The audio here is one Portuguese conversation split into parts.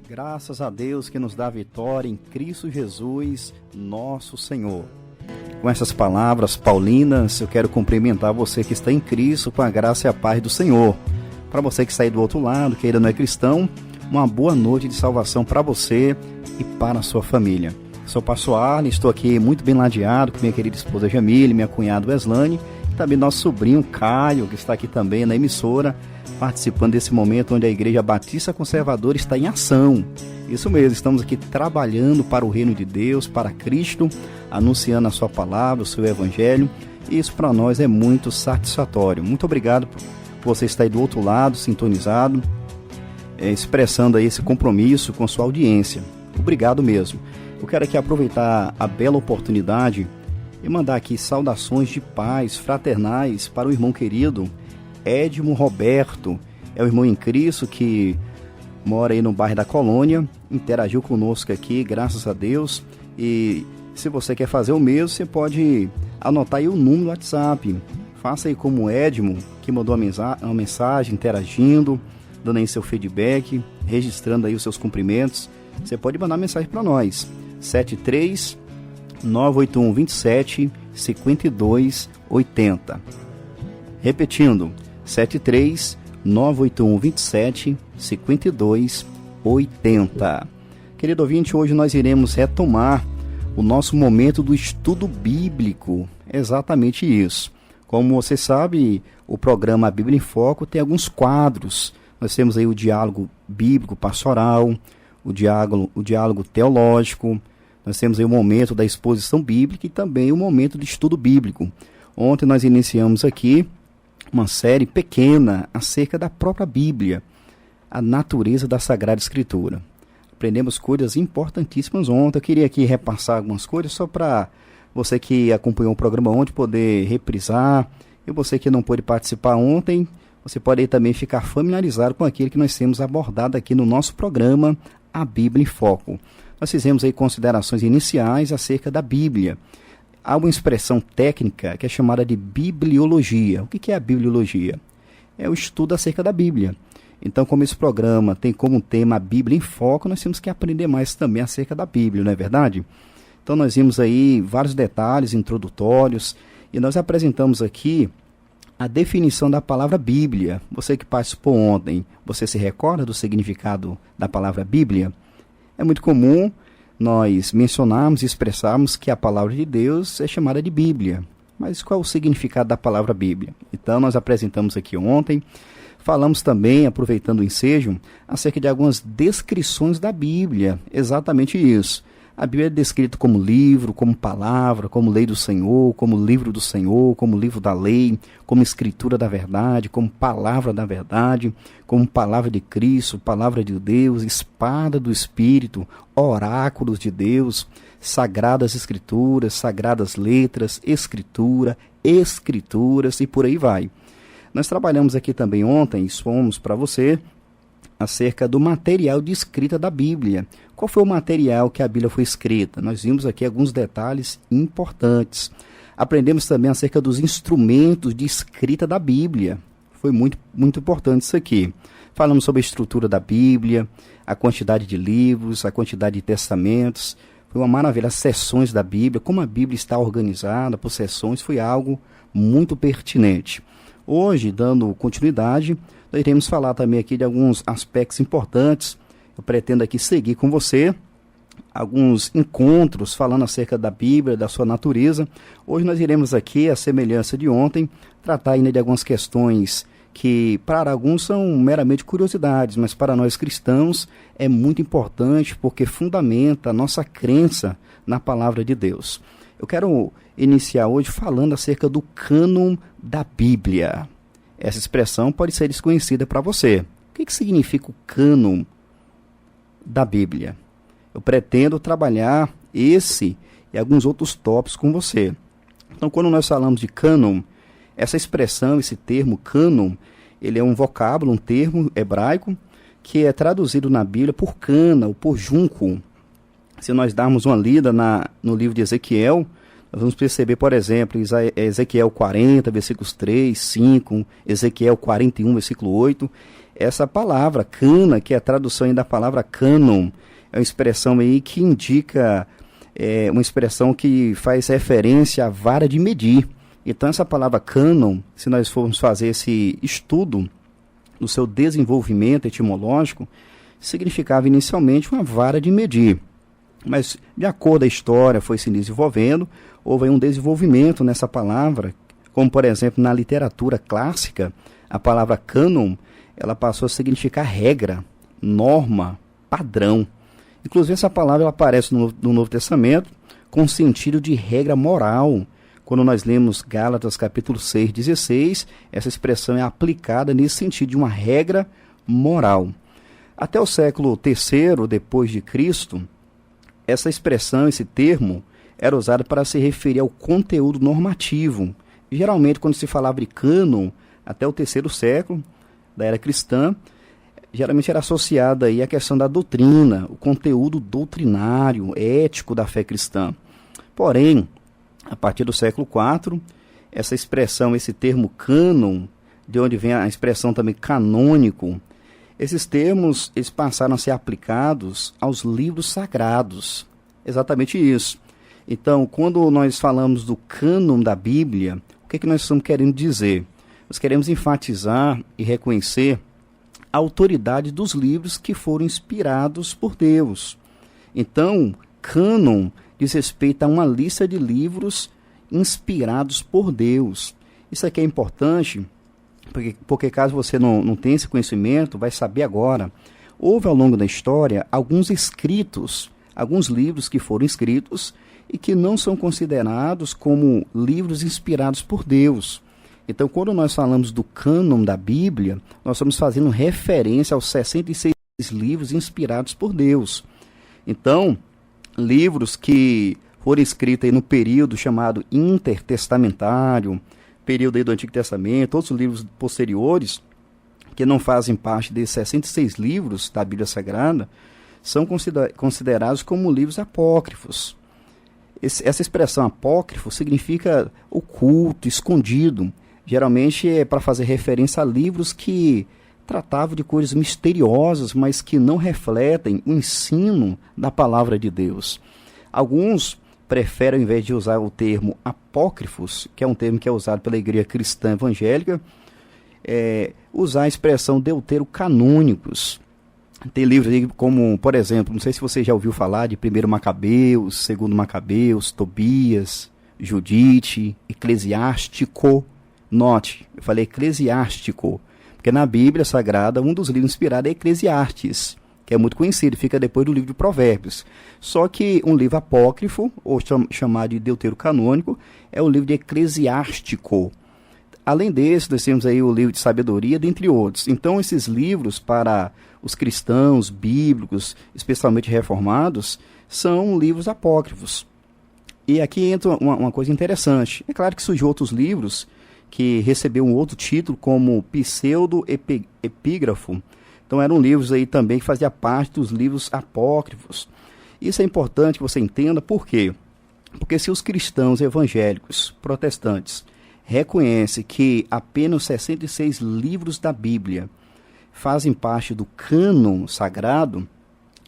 Graças a Deus que nos dá vitória em Cristo Jesus, nosso Senhor. Com essas palavras paulinas, eu quero cumprimentar você que está em Cristo com a graça e a paz do Senhor. Para você que está aí do outro lado, que ainda não é cristão, uma boa noite de salvação para você e para a sua família. Sou o pastor Arlen, estou aqui muito bem ladeado com minha querida esposa Jamile, minha cunhada Weslane e também nosso sobrinho Caio, que está aqui também na emissora, participando desse momento onde a Igreja Batista Conservadora está em ação. Isso mesmo, estamos aqui trabalhando para o reino de Deus, para Cristo, anunciando a sua palavra, o seu evangelho, e isso para nós é muito satisfatório. Muito obrigado por você estar aí do outro lado, sintonizado, expressando aí esse compromisso com sua audiência. Obrigado mesmo. Eu quero aqui aproveitar a bela oportunidade e mandar aqui saudações de paz fraternais para o irmão querido Edmo Roberto. É o irmão em Cristo que mora aí no bairro da Colônia, interagiu conosco aqui, graças a Deus. E se você quer fazer o mesmo, você pode anotar aí o número do WhatsApp. Faça aí como o Edmo, que mandou uma mensagem, interagindo, dando aí seu feedback, registrando aí os seus cumprimentos. Você pode mandar mensagem para nós, 73 981 27 52 80. Repetindo, 73 981 27 52 80. Querido ouvinte, hoje nós iremos retomar o nosso momento do estudo bíblico. Exatamente isso. Como você sabe, o programa Bíblia em Foco tem alguns quadros. Nós temos aí o diálogo bíblico pastoral, o diálogo teológico. Nós temos aí o momento da exposição bíblica e também o momento de estudo bíblico. Ontem nós iniciamos aqui uma série pequena acerca da própria Bíblia, a natureza da Sagrada Escritura. Aprendemos coisas importantíssimas ontem. Eu queria aqui repassar algumas coisas só para você que acompanhou o programa ontem poder reprisar, e você que não pôde participar ontem, você pode aí também ficar familiarizado com aquilo que nós temos abordado aqui no nosso programa, a Bíblia em Foco. Nós fizemos aí considerações iniciais acerca da Bíblia. Há uma expressão técnica que é chamada de bibliologia. O que é a bibliologia? É o estudo acerca da Bíblia. Então, como esse programa tem como tema a Bíblia em Foco, nós temos que aprender mais também acerca da Bíblia, não é verdade? Então, nós vimos aí vários detalhes introdutórios e nós apresentamos aqui a definição da palavra Bíblia. Você que participou ontem, você se recorda do significado da palavra Bíblia? É muito comum nós mencionarmos e expressarmos que a palavra de Deus é chamada de Bíblia. Mas qual é o significado da palavra Bíblia? Então, nós apresentamos aqui ontem, falamos também, aproveitando o ensejo, acerca de algumas descrições da Bíblia. Exatamente isso. A Bíblia é descrita como livro, como palavra, como lei do Senhor, como livro do Senhor, como livro da lei, como escritura da verdade, como palavra da verdade, como palavra de Cristo, palavra de Deus, espada do Espírito, oráculos de Deus, sagradas escrituras, sagradas letras, escritura, escrituras e por aí vai. Nós trabalhamos aqui também ontem, expomos para você acerca do material de escrita da Bíblia. Qual foi o material que a Bíblia foi escrita? Nós vimos aqui alguns detalhes importantes. Aprendemos também acerca dos instrumentos de escrita da Bíblia. Foi muito importante isso aqui. Falamos sobre a estrutura da Bíblia, a quantidade de livros, a quantidade de testamentos. Foi uma maravilha. As seções da Bíblia, como a Bíblia está organizada por seções, foi algo muito pertinente. Hoje, dando continuidade, nós iremos falar também aqui de alguns aspectos importantes. Eu pretendo aqui seguir com você alguns encontros falando acerca da Bíblia, da sua natureza. Hoje nós iremos aqui, à semelhança de ontem, tratar ainda de algumas questões que para alguns são meramente curiosidades, mas para nós cristãos é muito importante porque fundamenta a nossa crença na palavra de Deus. Eu quero iniciar hoje falando acerca do cânon da Bíblia. Essa expressão pode ser desconhecida para você. O que significa o cânon da Bíblia? Eu pretendo trabalhar esse e alguns outros tópicos com você. Então, quando nós falamos de cânon, essa expressão, esse termo cânon, ele é um vocábulo, um termo hebraico, que é traduzido na Bíblia por cana ou por junco. Se nós darmos uma lida no livro de Ezequiel, nós vamos perceber, por exemplo, Ezequiel 40, versículos 3, 5, Ezequiel 41, versículo 8. essa palavra, cana, que é a tradução aí da palavra cânon, é uma expressão aí que indica, uma expressão que faz referência à vara de medir. Então essa palavra cânon, se nós formos fazer esse estudo no seu desenvolvimento etimológico, significava inicialmente uma vara de medir. Mas, de acordo com a história, foi se desenvolvendo, houve um desenvolvimento nessa palavra, como, por exemplo, na literatura clássica, a palavra cânon, ela passou a significar regra, norma, padrão. Inclusive, essa palavra ela aparece no Novo Testamento com sentido de regra moral. Quando nós lemos Gálatas capítulo 6, 16, essa expressão é aplicada nesse sentido de uma regra moral. Até o século III depois de Cristo, essa expressão, esse termo, era usado para se referir ao conteúdo normativo. Geralmente, quando se falava de cânon, até o terceiro século da era cristã, geralmente era associada aí à questão da doutrina, o conteúdo doutrinário, ético da fé cristã. Porém, a partir do século IV, essa expressão, esse termo cânon, de onde vem a expressão também canônico, esses termos eles passaram a ser aplicados aos livros sagrados. Exatamente isso. Então, quando nós falamos do cânon da Bíblia, o que nós estamos querendo dizer? Nós queremos enfatizar e reconhecer a autoridade dos livros que foram inspirados por Deus. Então, cânon diz respeito a uma lista de livros inspirados por Deus. Isso aqui é importante, porque caso você não tenha esse conhecimento, vai saber agora. Houve ao longo da história alguns escritos, alguns livros que foram escritos e que não são considerados como livros inspirados por Deus. Então, quando nós falamos do cânon da Bíblia, nós estamos fazendo referência aos 66 livros inspirados por Deus. Então, livros que foram escritos aí no período chamado intertestamentário, período aí do Antigo Testamento, outros livros posteriores, que não fazem parte desses 66 livros da Bíblia Sagrada, são considerados como livros apócrifos. Essa expressão apócrifo significa oculto, escondido. Geralmente é para fazer referência a livros que tratavam de coisas misteriosas, mas que não refletem o ensino da palavra de Deus. Alguns preferem, ao invés de usar o termo apócrifos, que é um termo que é usado pela igreja cristã evangélica, usar a expressão deuterocanônicos. Tem livros aí como, por exemplo, não sei se você já ouviu falar de 1 Macabeus, 2 Macabeus, Tobias, Judite, Eclesiástico. Note, eu falei Eclesiástico, porque na Bíblia Sagrada, um dos livros inspirados é Eclesiastes, que é muito conhecido, fica depois do livro de Provérbios. Só que um livro apócrifo, ou chamado de deuterocanônico, é o livro de Eclesiástico. Além desse, nós temos aí o livro de sabedoria, dentre outros. Então, esses livros para os cristãos bíblicos, especialmente reformados, são livros apócrifos. E aqui entra uma coisa interessante. É claro que surgiu outros livros que receberam um outro título, como pseudo-epígrafo. Então, eram livros aí também que faziam parte dos livros apócrifos. Isso é importante que você entenda, por quê? Porque se os cristãos evangélicos, protestantes, reconhecem que apenas 66 livros da Bíblia fazem parte do cânon sagrado,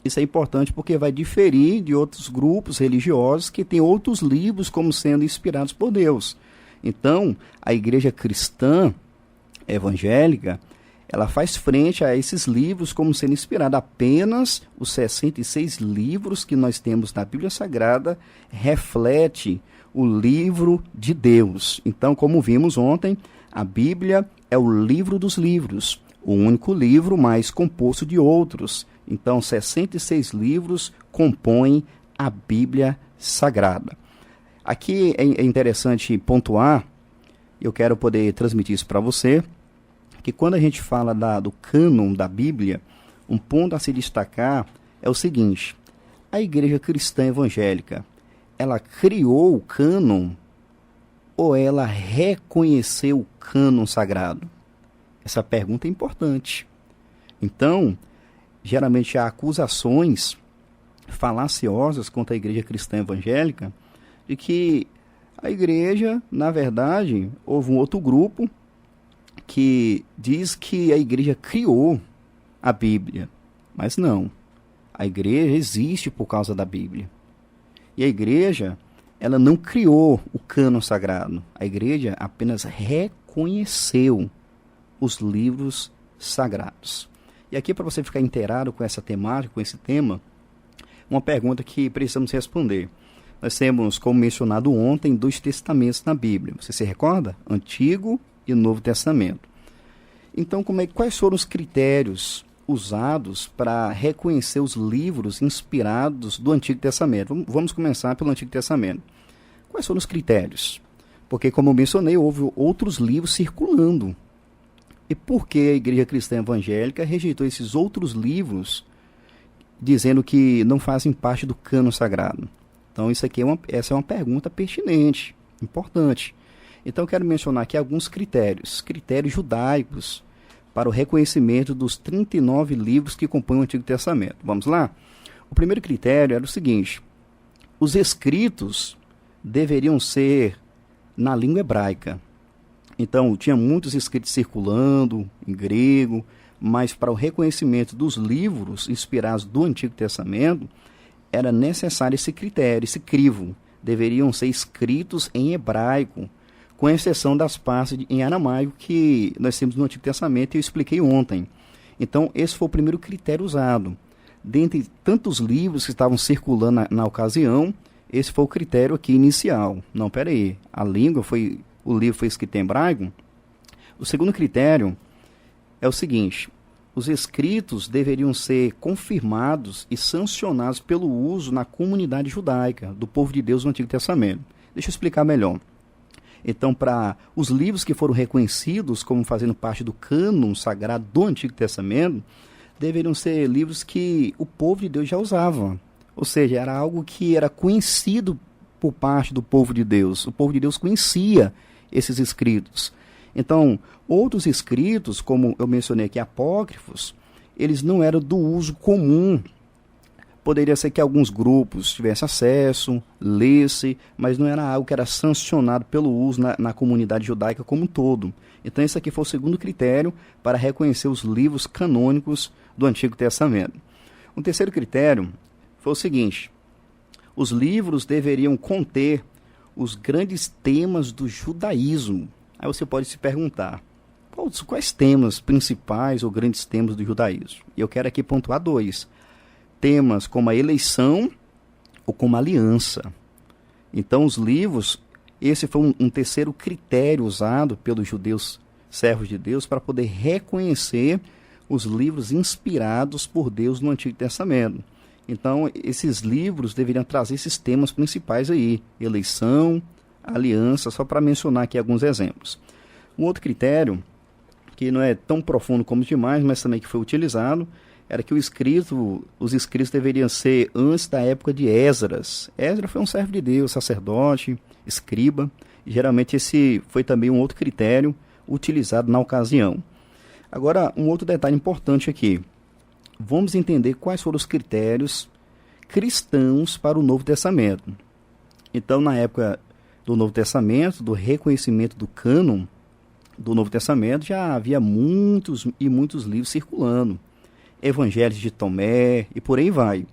isso é importante porque vai diferir de outros grupos religiosos que têm outros livros como sendo inspirados por Deus. Então, a igreja cristã evangélica, ela faz frente a esses livros como sendo inspirada. Apenas os 66 livros que nós temos na Bíblia Sagrada reflete o livro de Deus. Então, como vimos ontem, a Bíblia é o livro dos livros, o único livro mais composto de outros. Então, 66 livros compõem a Bíblia Sagrada. Aqui é interessante pontuar, eu quero poder transmitir isso para você, que quando a gente fala do cânon da Bíblia, um ponto a se destacar é o seguinte: a igreja cristã evangélica, ela criou o cânon ou ela reconheceu o cânon sagrado? Essa pergunta é importante. Então, geralmente há acusações falaciosas contra a igreja cristã evangélica de que a igreja, na verdade, houve um outro grupo que diz que a igreja criou a Bíblia, mas não. A igreja existe por causa da Bíblia. E a igreja, ela não criou o cânon sagrado. A igreja apenas reconheceu os livros sagrados. E aqui, para você ficar inteirado com essa temática, com esse tema, uma pergunta que precisamos responder. Nós temos, como mencionado ontem, 2 testamentos na Bíblia. Você se recorda? Antigo e Novo Testamento. Então, quais foram os critérios usados para reconhecer os livros inspirados do Antigo Testamento? Vamos começar pelo Antigo Testamento. Quais foram os critérios? Porque, como eu mencionei, houve outros livros circulando. E por que a Igreja Cristã Evangélica rejeitou esses outros livros, dizendo que não fazem parte do cânon sagrado? Então, essa é uma pergunta pertinente, importante. Então, eu quero mencionar aqui alguns critérios judaicos para o reconhecimento dos 39 livros que compõem o Antigo Testamento. Vamos lá? O primeiro critério era o seguinte: os escritos deveriam ser na língua hebraica. Então, tinha muitos escritos circulando em grego, mas para o reconhecimento dos livros inspirados do Antigo Testamento, era necessário esse critério, esse crivo. Deveriam ser escritos em hebraico, com exceção das partes em aramaico que nós temos no Antigo Testamento e eu expliquei ontem. Então, esse foi o primeiro critério usado. Dentre tantos livros que estavam circulando na ocasião, esse foi o critério aqui inicial. Não, peraí, o livro foi escrito em hebraico? O segundo critério é o seguinte: os escritos deveriam ser confirmados e sancionados pelo uso na comunidade judaica, do povo de Deus no Antigo Testamento. Deixa eu explicar melhor. Então, para os livros que foram reconhecidos como fazendo parte do cânon sagrado do Antigo Testamento, deveriam ser livros que o povo de Deus já usava. Ou seja, era algo que era conhecido por parte do povo de Deus. O povo de Deus conhecia esses escritos. Então, outros escritos, como eu mencionei aqui, apócrifos, eles não eram do uso comum. Poderia ser que alguns grupos tivessem acesso, lesse, mas não era algo que era sancionado pelo uso na comunidade judaica como um todo. Então, esse aqui foi o segundo critério para reconhecer os livros canônicos do Antigo Testamento. Um terceiro critério foi o seguinte: os livros deveriam conter os grandes temas do judaísmo. Aí você pode se perguntar, quais temas principais ou grandes temas do judaísmo? E eu quero aqui pontuar 2. Temas como a eleição ou como a aliança. Então, os livros, esse foi um terceiro critério usado pelos judeus, servos de Deus, para poder reconhecer os livros inspirados por Deus no Antigo Testamento. Então, esses livros deveriam trazer esses temas principais aí: eleição, aliança, só para mencionar aqui alguns exemplos. Um outro critério, que não é tão profundo como os demais, mas também que foi utilizado, era que os escritos deveriam ser antes da época de Esdras. Esdras foi um servo de Deus, sacerdote, escriba, e geralmente esse foi também um outro critério utilizado na ocasião. Agora, um outro detalhe importante aqui. Vamos entender quais foram os critérios cristãos para o Novo Testamento. Então, na época do Novo Testamento, do reconhecimento do cânon do Novo Testamento, já havia muitos e muitos livros circulando. Evangelhos de Tomé e por aí vai.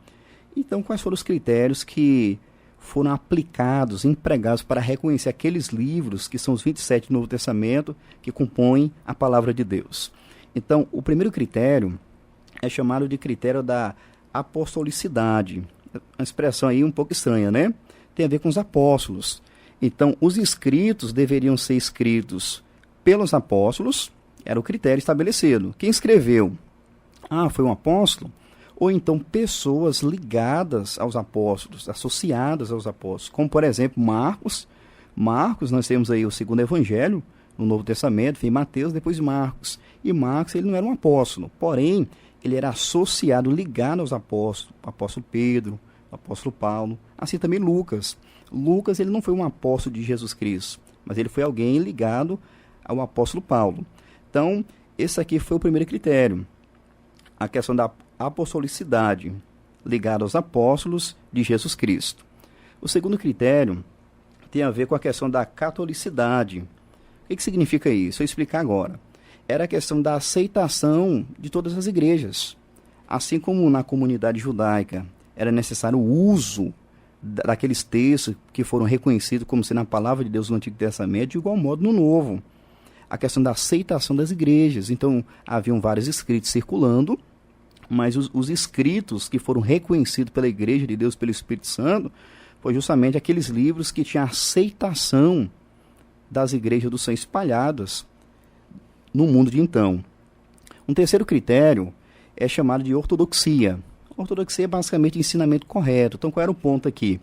Então, quais foram os critérios que foram aplicados, empregados para reconhecer aqueles livros, que são os 27 do Novo Testamento, que compõem a palavra de Deus? Então, o primeiro critério é chamado de critério da apostolicidade. Uma expressão aí um pouco estranha, né? Tem a ver com os apóstolos. Então, os escritos deveriam ser escritos pelos apóstolos, era o critério estabelecido. Quem escreveu? Foi um apóstolo? Ou então pessoas ligadas aos apóstolos, associadas aos apóstolos, como por exemplo Marcos. Marcos, nós temos aí o segundo evangelho no Novo Testamento, vem Mateus, depois Marcos. E Marcos, ele não era um apóstolo, porém, ele era associado, ligado aos apóstolos, o apóstolo Pedro, o apóstolo Paulo, assim também Lucas. Lucas, ele não foi um apóstolo de Jesus Cristo, mas ele foi alguém ligado ao apóstolo Paulo. Então, esse aqui foi o primeiro critério, a questão da apostolicidade, ligada aos apóstolos de Jesus Cristo. O segundo critério tem a ver com a questão da catolicidade. O que significa isso? Eu vou explicar agora. era a questão da aceitação de todas as igrejas. Assim como na comunidade judaica era necessário o uso daqueles textos que foram reconhecidos como sendo a palavra de Deus no Antigo Testamento, de igual modo no Novo. A questão da aceitação das igrejas. Então, haviam vários escritos circulando, mas os escritos que foram reconhecidos pela Igreja de Deus, pelo Espírito Santo, foi justamente aqueles livros que tinham aceitação das igrejas do Senhor espalhadas no mundo de então. Um terceiro critério é chamado de ortodoxia. Ortodoxia é basicamente ensinamento correto. Então, qual era o ponto aqui?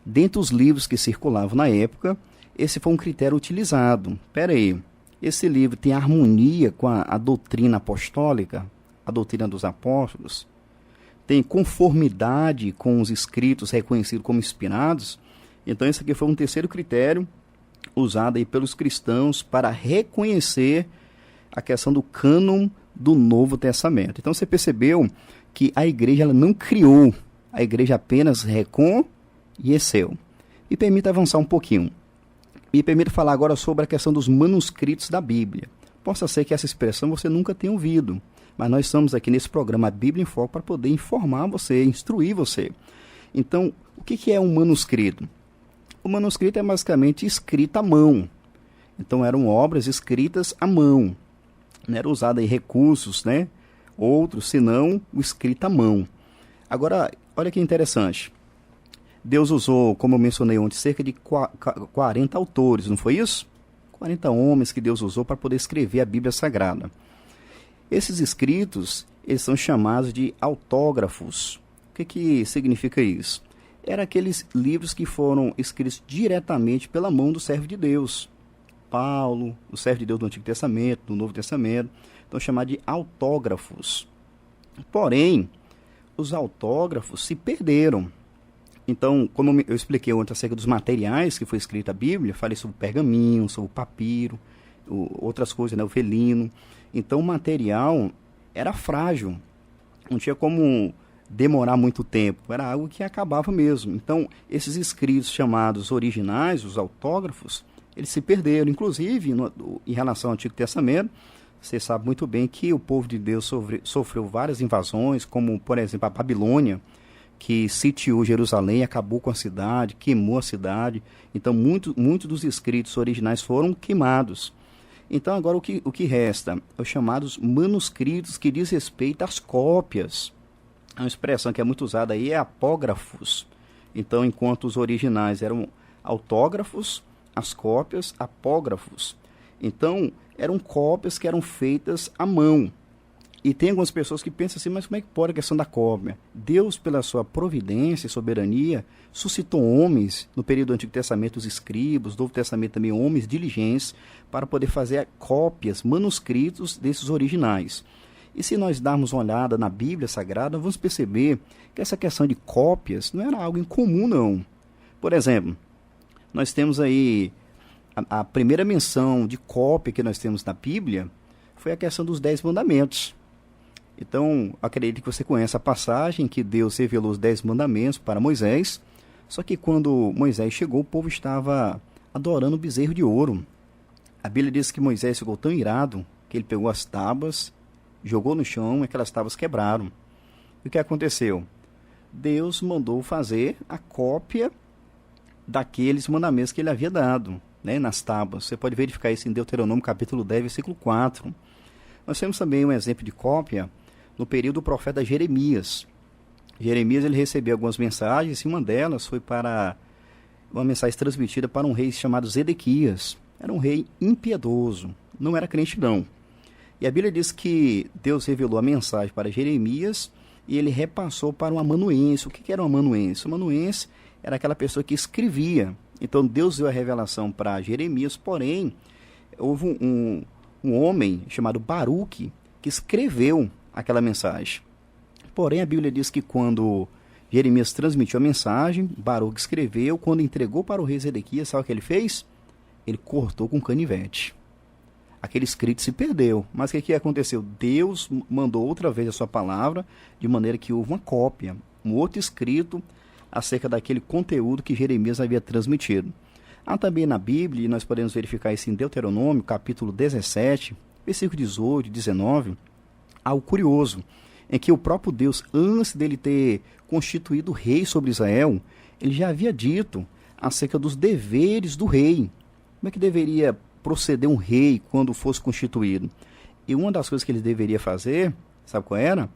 Dentre os livros que circulavam na época, esse foi um critério utilizado. Espera aí, esse livro tem harmonia com a doutrina apostólica, a doutrina dos apóstolos? Tem conformidade com os escritos reconhecidos como inspirados? Então, esse aqui foi um terceiro critério usado aí pelos cristãos para reconhecer a questão do cânon do Novo Testamento. Então, você percebeu que a igreja ela não criou, a igreja apenas reconheceu. E permita avançar um pouquinho. E permita falar agora sobre a questão dos manuscritos da Bíblia. Possa ser que essa expressão você nunca tenha ouvido, mas nós estamos aqui nesse programa Bíblia em Foco para poder informar você, instruir você. Então, o que é um manuscrito? O manuscrito é basicamente escrito à mão. Então, eram obras escritas à mão. Não era usado aí recursos, né? Outros, senão o escrito à mão. Agora, olha que interessante. Deus usou, como eu mencionei ontem, cerca de 40 autores, não foi isso? 40 homens que Deus usou para poder escrever a Bíblia Sagrada. Esses escritos, eles são chamados de autógrafos. O que significa isso? Eram aqueles livros que foram escritos diretamente pela mão do servo de Deus. Paulo, o servo de Deus do Antigo Testamento, do Novo Testamento, então chamados de autógrafos. Porém, os autógrafos se perderam. Então, como eu expliquei ontem acerca dos materiais que foi escrita a Bíblia, falei sobre o pergaminho, sobre o papiro, outras coisas, né, o felino. Então, o material era frágil, não tinha como demorar muito tempo, era algo que acabava mesmo. Então, esses escritos chamados originais, os autógrafos, eles se perderam. Inclusive, em relação ao Antigo Testamento, você sabe muito bem que o povo de Deus sofreu várias invasões, como, por exemplo, a Babilônia, que sitiou Jerusalém, acabou com a cidade, queimou a cidade. Então, muitos dos escritos originais foram queimados. Então, agora o que resta? Os chamados manuscritos, que diz respeito às cópias. Uma expressão que é muito usada aí é apógrafos. Então, enquanto os originais eram autógrafos, as cópias, apógrafos. Então, eram cópias que eram feitas à mão. E tem algumas pessoas que pensam assim, mas como é que pode a questão da cópia? Deus, pela sua providência e soberania, suscitou homens, no período do Antigo Testamento, os escribas, do Novo Testamento também, homens diligentes, para poder fazer cópias, manuscritos desses originais. E se nós darmos uma olhada na Bíblia Sagrada, vamos perceber que essa questão de cópias não era algo incomum, não. Por exemplo, nós temos aí a primeira menção de cópia que nós temos na Bíblia foi a questão dos 10 mandamentos. Então, acredito que você conhece a passagem que Deus revelou os 10 mandamentos para Moisés, só que quando Moisés chegou, o povo estava adorando o bezerro de ouro. A Bíblia diz que Moisés ficou tão irado que ele pegou as tábuas, jogou no chão e aquelas tábuas quebraram. E o que aconteceu? Deus mandou fazer a cópia daqueles mandamentos que ele havia dado, né, nas tábuas. Você pode verificar isso em Deuteronômio capítulo 10, versículo 4. Nós temos também um exemplo de cópia no período do profeta Jeremias. Jeremias ele recebeu algumas mensagens e uma delas foi para uma mensagem transmitida para um rei chamado Zedequias. Era um rei impiedoso, não era crente não. E a Bíblia diz que Deus revelou a mensagem para Jeremias e ele repassou para um amanuense. O que era um amanuense? O amanuense era aquela pessoa que escrevia. Então Deus deu a revelação para Jeremias, porém houve um homem chamado Baruque que escreveu aquela mensagem. Porém, a Bíblia diz que quando Jeremias transmitiu a mensagem, Baruque escreveu, quando entregou para o rei Zedequias, sabe o que ele fez? Ele cortou com canivete. Aquele escrito se perdeu. Mas o que aconteceu? Deus mandou outra vez a sua palavra, de maneira que houve uma cópia, um outro escrito acerca daquele conteúdo que Jeremias havia transmitido. Há também na Bíblia, e nós podemos verificar isso em Deuteronômio, capítulo 17, Versículo 18, 19, algo curioso, em que o próprio Deus, antes dele ter constituído rei sobre Israel, ele já havia dito acerca dos deveres do rei. Como é que deveria proceder um rei quando fosse constituído? E uma das coisas que ele deveria fazer, sabe qual era?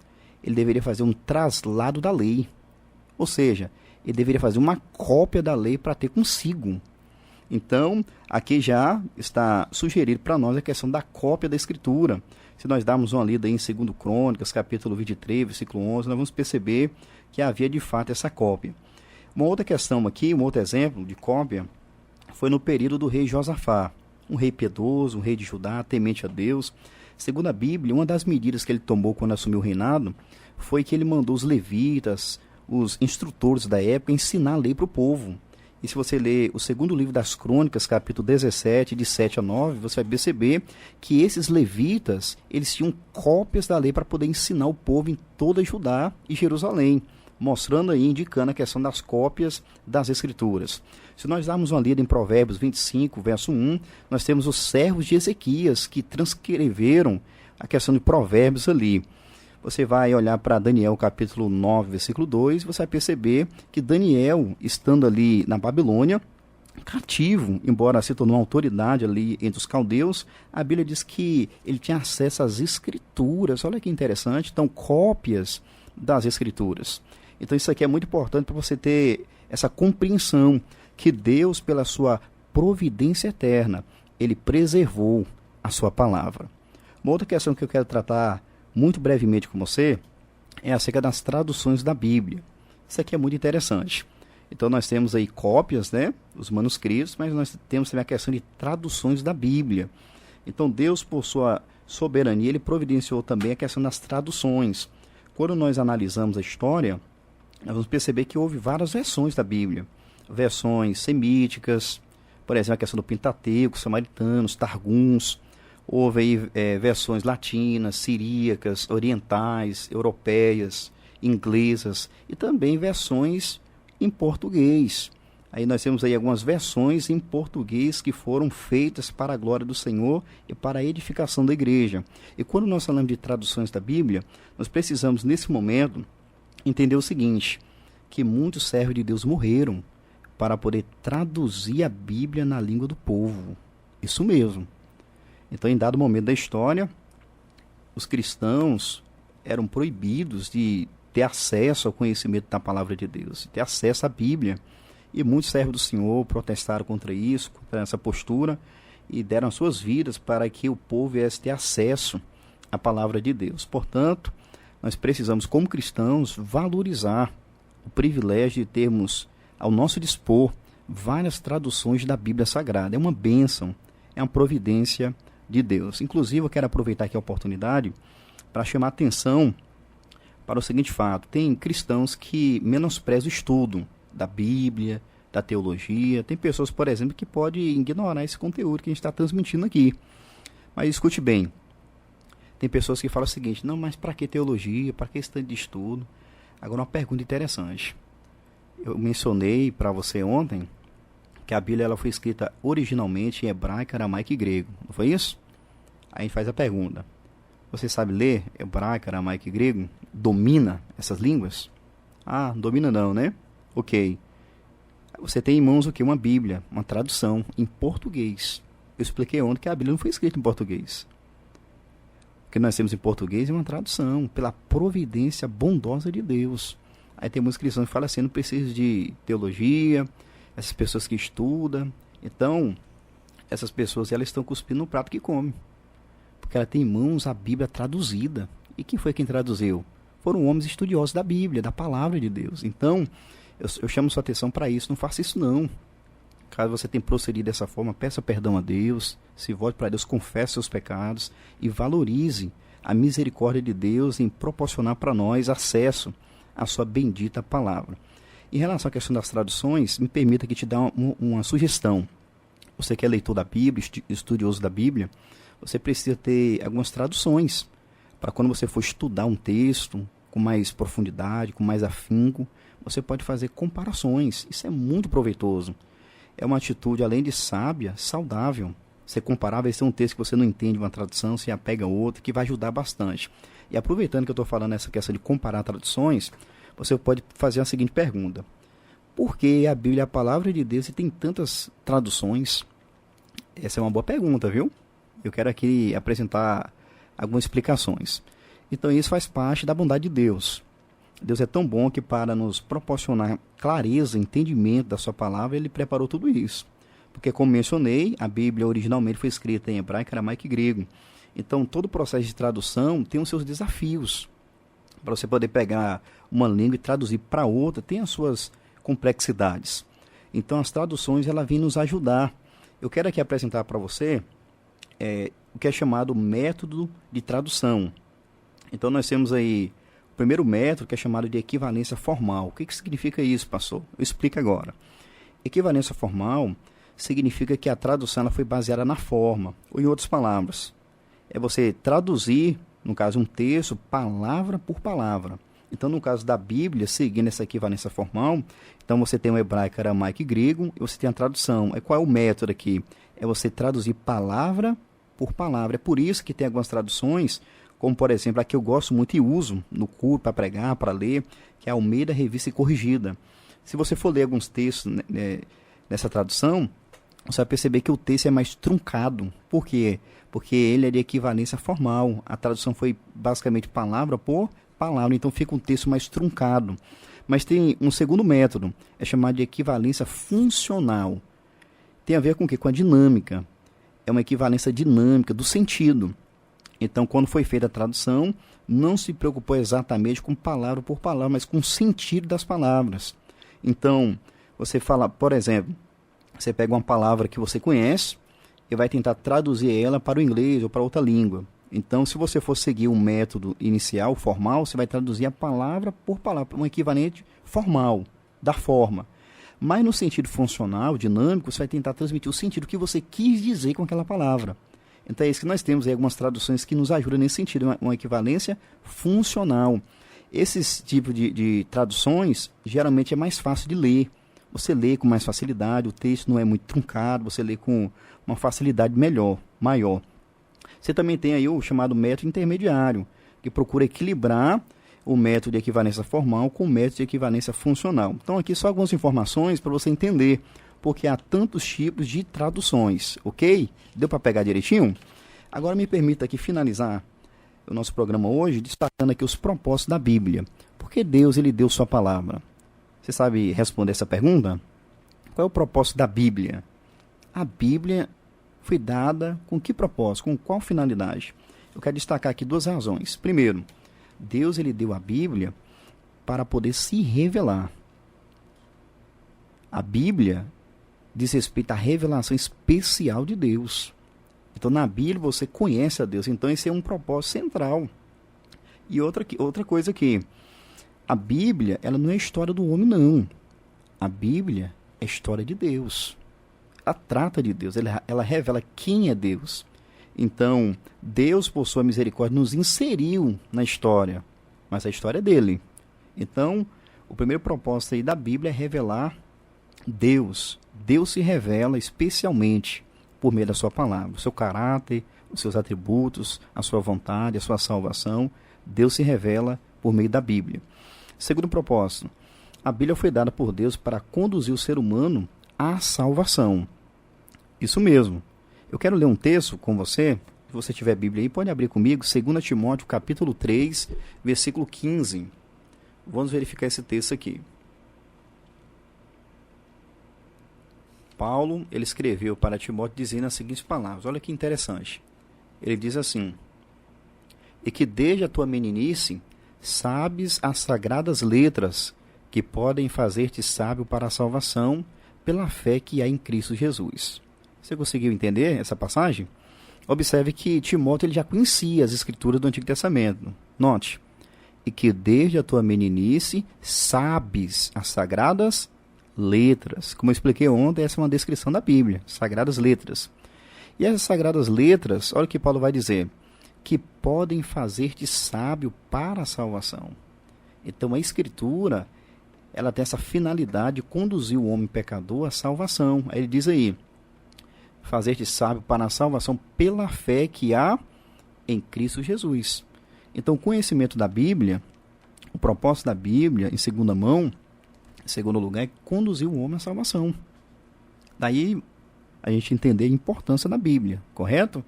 Ele deveria fazer um traslado da lei. Ou seja, ele deveria fazer uma cópia da lei para ter consigo. Então, aqui já está sugerido para nós a questão da cópia da Escritura. Se nós darmos uma lida aí em 2 Crônicas, capítulo 23, versículo 11, nós vamos perceber que havia de fato essa cópia. Uma outra questão aqui, um outro exemplo de cópia, foi no período do rei Josafá, um rei piedoso, um rei de Judá, temente a Deus. Segundo a Bíblia, uma das medidas que ele tomou quando assumiu o reinado foi que ele mandou os levitas, os instrutores da época, ensinar a lei para o povo. E se você ler o segundo livro das Crônicas, capítulo 17, de 7 a 9, você vai perceber que esses levitas, eles tinham cópias da lei para poder ensinar o povo em toda Judá e Jerusalém, mostrando aí, indicando a questão das cópias das Escrituras. Se nós darmos uma lida em Provérbios 25, verso 1, nós temos os servos de Ezequias que transcreveram a questão de Provérbios ali. Você vai olhar para Daniel capítulo 9, versículo 2, você vai perceber que Daniel, estando ali na Babilônia, cativo, embora se tornou uma autoridade ali entre os caldeus, a Bíblia diz que ele tinha acesso às Escrituras. Olha que interessante, então cópias das Escrituras. Então isso aqui é muito importante para você ter essa compreensão que Deus, pela sua providência eterna, ele preservou a sua palavra. Uma outra questão que eu quero tratar muito brevemente com você é acerca das traduções da Bíblia. Isso aqui é muito interessante. Então nós temos aí cópias, né, os manuscritos, mas nós temos também a questão de traduções da Bíblia. Então Deus, por sua soberania, ele providenciou também a questão das traduções. Quando nós analisamos a história, nós vamos perceber que houve várias versões da Bíblia. Versões semíticas, por exemplo, a questão do Pentateuco, samaritanos, targums. Houve aí versões latinas, siríacas, orientais, europeias, inglesas e também versões em português. Aí nós temos aí algumas versões em português que foram feitas para a glória do Senhor e para a edificação da igreja. E quando nós falamos de traduções da Bíblia, nós precisamos nesse momento entender o seguinte, que muitos servos de Deus morreram para poder traduzir a Bíblia na língua do povo. Isso mesmo. Então, em dado momento da história, os cristãos eram proibidos de ter acesso ao conhecimento da palavra de Deus, de ter acesso à Bíblia. E muitos servos do Senhor protestaram contra isso, contra essa postura, e deram as suas vidas para que o povo viesse ter acesso à palavra de Deus. Portanto, nós precisamos, como cristãos, valorizar o privilégio de termos ao nosso dispor várias traduções da Bíblia Sagrada. É uma bênção, é uma providência de Deus. Inclusive, eu quero aproveitar aqui a oportunidade para chamar a atenção para o seguinte fato. Tem cristãos que menosprezam o estudo da Bíblia, da teologia. Tem pessoas, por exemplo, que podem ignorar esse conteúdo que a gente está transmitindo aqui. Mas escute bem. Tem pessoas que falam o seguinte, não, mas para que teologia? Para que esse tanto de estudo? Agora, uma pergunta interessante. Eu mencionei para você ontem que a Bíblia ela foi escrita originalmente em hebraico, aramaico e grego. Não foi isso? Aí a gente faz a pergunta. Você sabe ler hebraico, aramaico e grego? Domina essas línguas? Ah, domina não, né? Ok. Você tem em mãos o quê? Uma Bíblia, uma tradução em português. Eu expliquei ontem que a Bíblia não foi escrita em português. O que nós temos em português é uma tradução, pela providência bondosa de Deus. Aí tem muitos cristãos que falam assim, não precisa de teologia, essas pessoas que estudam. Então, essas pessoas elas estão cuspindo no prato que comem. Porque ela tem em mãos a Bíblia traduzida. E quem foi quem traduziu? Foram homens estudiosos da Bíblia, da palavra de Deus. Então, eu chamo sua atenção para isso. Não faça isso não. Caso você tenha procedido dessa forma, peça perdão a Deus, se volte para Deus, confesse seus pecados e valorize a misericórdia de Deus em proporcionar para nós acesso à sua bendita palavra. Em relação à questão das traduções, me permita que te dê uma sugestão. Você que é leitor da Bíblia, estudioso da Bíblia, você precisa ter algumas traduções para quando você for estudar um texto com mais profundidade, com mais afinco, você pode fazer comparações. Isso é muito proveitoso. É uma atitude, além de sábia, saudável. Você comparar, vai ser um texto que você não entende uma tradução, você apega a outra, que vai ajudar bastante. E aproveitando que eu estou falando essa questão de comparar traduções, você pode fazer a seguinte pergunta: por que a Bíblia é a palavra de Deus e tem tantas traduções? Essa é uma boa pergunta, viu? Eu quero aqui apresentar algumas explicações. Então isso faz parte da bondade de Deus. Deus é tão bom que, para nos proporcionar clareza, entendimento da sua palavra, Ele preparou tudo isso. Porque, como mencionei, a Bíblia originalmente foi escrita em hebraico, aramaico e grego. Então, todo o processo de tradução tem os seus desafios. Para você poder pegar uma língua e traduzir para outra, tem as suas complexidades. Então, as traduções, elas vêm nos ajudar. Eu quero aqui apresentar para você o que é chamado método de tradução. Então, nós temos aí o primeiro método, que é chamado de equivalência formal. O que significa isso, pastor? Eu explico agora. Equivalência formal significa que a tradução ela foi baseada na forma, ou em outras palavras, é você traduzir, no caso, um texto, palavra por palavra. Então, no caso da Bíblia, seguindo essa equivalência formal, então você tem o hebraico, aramaico e grego, e você tem a tradução. Qual é o método aqui? É você traduzir palavra por palavra. É por isso que tem algumas traduções, como, por exemplo, a que eu gosto muito e uso no culto, para pregar, para ler, que é a Almeida Revista e Corrigida. Se você for ler alguns textos nessa tradução, você vai perceber que o texto é mais truncado. Por quê? Porque ele é de equivalência formal. A tradução foi basicamente palavra por palavra, então fica um texto mais truncado. Mas tem um segundo método, é chamado de equivalência funcional. Tem a ver com o quê? Com a dinâmica. É uma equivalência dinâmica do sentido. Então, quando foi feita a tradução, não se preocupou exatamente com palavra por palavra, mas com o sentido das palavras. Então, você fala, por exemplo, você pega uma palavra que você conhece e vai tentar traduzir ela para o inglês ou para outra língua. Então, se você for seguir um método inicial, formal, você vai traduzir a palavra por palavra, um equivalente formal, da forma. Mas no sentido funcional, dinâmico, você vai tentar transmitir o sentido que você quis dizer com aquela palavra. Então é isso que nós temos aí, algumas traduções que nos ajudam nesse sentido, uma equivalência funcional. Esses tipos de traduções, geralmente é mais fácil de ler. Você lê com mais facilidade, o texto não é muito truncado, você lê com uma facilidade maior. Você também tem aí o chamado método intermediário, que procura equilibrar o método de equivalência formal com o método de equivalência funcional. Então aqui só algumas informações para você entender, porque há tantos tipos de traduções, ok? Deu para pegar direitinho? Agora me permita aqui finalizar o nosso programa hoje, destacando aqui os propósitos da Bíblia. Por que Deus ele deu sua palavra? Você sabe responder essa pergunta? Qual é o propósito da Bíblia? A Bíblia foi dada com que propósito? Com qual finalidade? Eu quero destacar aqui duas razões. Primeiro, Deus ele deu a Bíblia para poder se revelar. A Bíblia diz respeito à revelação especial de Deus. Então, na Bíblia, você conhece a Deus. Então, esse é um propósito central. E outra coisa aqui. A Bíblia, ela não é história do homem, não. A Bíblia é história de Deus. Ela trata de Deus. Ela revela quem é Deus. Então, Deus, por sua misericórdia, nos inseriu na história. Mas a história é dele. Então, o primeiro propósito aí da Bíblia é revelar Deus. Deus se revela especialmente por meio da sua palavra, o seu caráter, os seus atributos, a sua vontade, a sua salvação. Deus se revela por meio da Bíblia. Segundo propósito, a Bíblia foi dada por Deus para conduzir o ser humano à salvação. Isso mesmo. Eu quero ler um texto com você. Se você tiver Bíblia aí, pode abrir comigo, 2 Timóteo, capítulo 3, versículo 15. Vamos verificar esse texto aqui. Paulo, ele escreveu para Timóteo dizendo as seguintes palavras. Olha que interessante. Ele diz assim: e que desde a tua meninice sabes as sagradas letras que podem fazer-te sábio para a salvação pela fé que há em Cristo Jesus. Você conseguiu entender essa passagem? Observe que Timóteo ele já conhecia as escrituras do Antigo Testamento. Note, e que desde a tua meninice sabes as sagradas letras. Como eu expliquei ontem, essa é uma descrição da Bíblia, sagradas letras. E essas sagradas letras, olha o que Paulo vai dizer, que podem fazer-te sábio para a salvação. Então a Escritura, ela tem essa finalidade de conduzir o homem pecador à salvação. Aí ele diz aí, fazer-te sábio para a salvação pela fé que há em Cristo Jesus. Então, o conhecimento da Bíblia, o propósito da Bíblia, em segunda mão, em segundo lugar, é conduzir o homem à salvação. Daí a gente entender a importância da Bíblia, correto?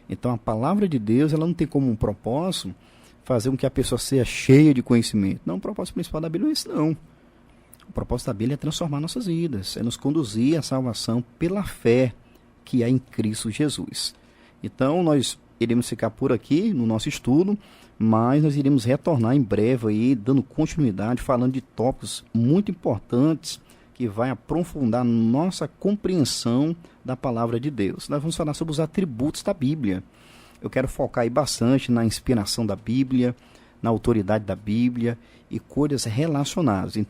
Então, a palavra de Deus, ela não tem como um propósito fazer com que a pessoa seja cheia de conhecimento. Não, o propósito principal da Bíblia é isso, não. O propósito da Bíblia é transformar nossas vidas, é nos conduzir à salvação pela fé que há em Cristo Jesus. Então, nós iremos ficar por aqui no nosso estudo, mas nós iremos retornar em breve aí, dando continuidade, falando de tópicos muito importantes que vai aprofundar nossa compreensão da palavra de Deus. Nós vamos falar sobre os atributos da Bíblia. Eu quero focar aí bastante na inspiração da Bíblia, na autoridade da Bíblia e coisas relacionadas. Então,